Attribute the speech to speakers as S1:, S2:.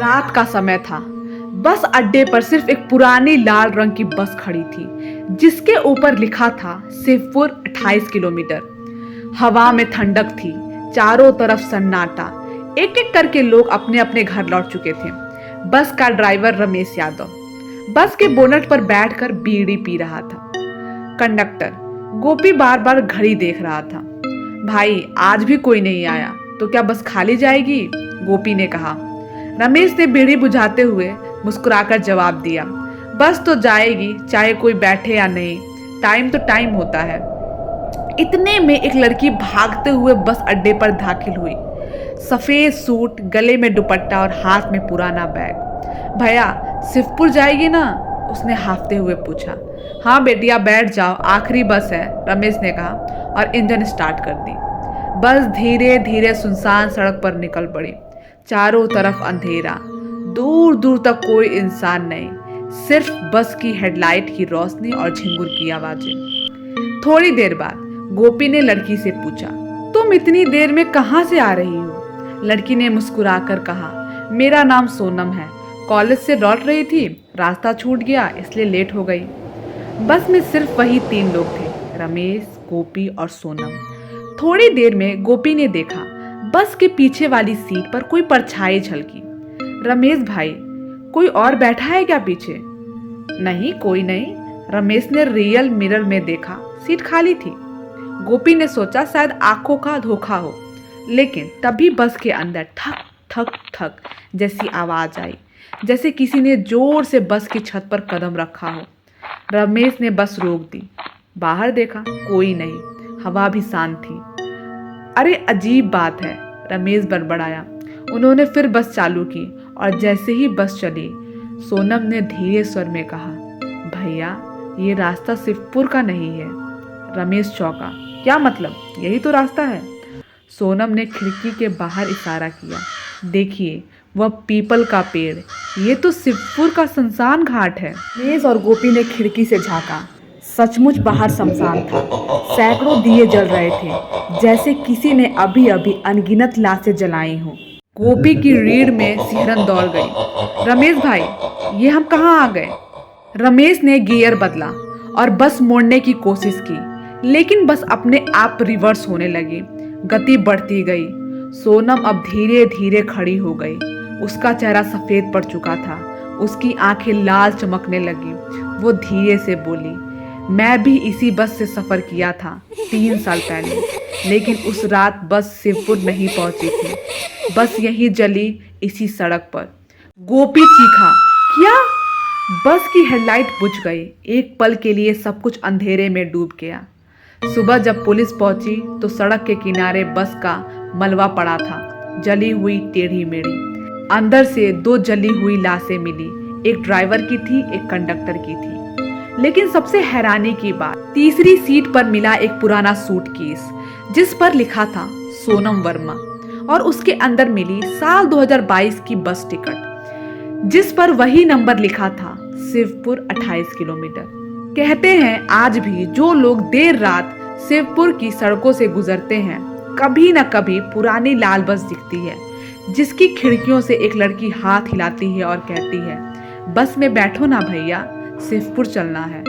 S1: रात का समय था। बस अड्डे पर सिर्फ एक पुरानी लाल रंग की बस खड़ी थी जिसके ऊपर लिखा था शिवपुर 28 किलोमीटर। हवा में ठंडक थी, चारों तरफ सन्नाटा। एक एक करके लोग अपने अपने घर लौट चुके थे। बस का ड्राइवर रमेश यादव बस के बोनट पर बैठकर बीड़ी पी रहा था। कंडक्टर गोपी बार बार घड़ी देख रहा था। भाई आज भी कोई नहीं आया तो क्या बस खाली जाएगी? गोपी ने कहा। रमेश ने बीड़ी बुझाते हुए मुस्कुराकर जवाब दिया, बस तो जाएगी चाहे कोई बैठे या नहीं, टाइम तो टाइम होता है। इतने में एक लड़की भागते हुए बस अड्डे पर दाखिल हुई। सफेद सूट, गले में दुपट्टा और हाथ में पुराना बैग। भैया शिवपुर जाएगी ना? उसने हाफते हुए पूछा। हाँ बेटिया बैठ जाओ, आखिरी बस है, रमेश ने कहा और इंजन स्टार्ट कर दी। बस धीरे धीरे सुनसान सड़क पर निकल पड़ी। चारों तरफ अंधेरा, दूर दूर तक कोई इंसान नहीं, सिर्फ बस की हेडलाइट की रोशनी और झिंगुर की आवाजें। थोड़ी देर बाद गोपी ने लड़की से पूछा, तुम इतनी देर में कहाँ से आ रही हो? लड़की ने मुस्कुराकर कहा, मेरा नाम सोनम है, कॉलेज से लौट रही थी, रास्ता छूट गया इसलिए लेट हो गई। बस में सिर्फ वही 3 लोग थे, रमेश, गोपी और सोनम। थोड़ी देर में गोपी ने देखा बस के पीछे वाली सीट पर कोई परछाई झलकी। रमेश भाई, कोई और बैठा है क्या पीछे? नहीं कोई नहीं, रमेश ने रियल मिरर में देखा, सीट खाली थी। गोपी ने सोचा शायद आंखों का धोखा हो, लेकिन तभी बस के अंदर ठक ठक ठक जैसी आवाज आई, जैसे किसी ने जोर से बस की छत पर कदम रखा हो। रमेश ने बस रोक दी, बाहर देखा, कोई नहीं, हवा भी शांत थी। अरे अजीब बात है, रमेश बड़बड़ाया। उन्होंने फिर बस चालू की और जैसे ही बस चली, सोनम ने धीरे स्वर में कहा, भैया ये रास्ता शिवपुर का नहीं है। रमेश चौंका, क्या मतलब? यही तो रास्ता है। सोनम ने खिड़की के बाहर इशारा किया, देखिए वह पीपल का पेड़, ये तो शिवपुर का शमशान घाट है। रमेश और गोपी ने खिड़की से झांका। सचमुच बाहर शमशान था, सैकड़ों दिए जल रहे थे, जैसे किसी ने अभी अभी अनगिनत लाशें जलाई हों। गोपी की रीढ़ में सिहरन दौड़ गई। रमेश भाई, ये हम कहाँ आ गए? रमेश ने गियर बदला और बस मोड़ने की कोशिश की, लेकिन बस अपने आप रिवर्स होने लगी। गति बढ़ती गई। सोनम अब धीरे धीरे खड़ी हो गई। उसका चेहरा सफेद पड़ चुका था, उसकी आंखें लाल चमकने लगी। वो धीरे से बोली, मैं भी इसी बस से सफर किया था 3 साल पहले, लेकिन उस रात बस शिवपुर नहीं पहुंची थी, बस यहीं जली इसी सड़क पर। गोपी चीखा, क्या? बस की हेडलाइट बुझ गई। एक पल के लिए सब कुछ अंधेरे में डूब गया। सुबह जब पुलिस पहुंची तो सड़क के किनारे बस का मलबा पड़ा था, जली हुई टेढ़ी मेढ़ी। अंदर से 2 जली हुई लाशें मिली, एक ड्राइवर की थी, एक कंडक्टर की थी। लेकिन सबसे हैरानी की बात, तीसरी सीट पर मिला एक पुराना सूटकेस जिस पर लिखा था सोनम वर्मा, और उसके अंदर मिली साल 2022 की बस टिकट जिस पर वही नंबर लिखा था, शिवपुर 28 किलोमीटर। कहते हैं आज भी जो लोग देर रात शिवपुर की सड़कों से गुजरते हैं, कभी न कभी पुरानी लाल बस दिखती है जिसकी खिड़कियों से एक लड़की हाथ हिलाती है और कहती है, बस में बैठो ना भैया, शिवपुर चलना है।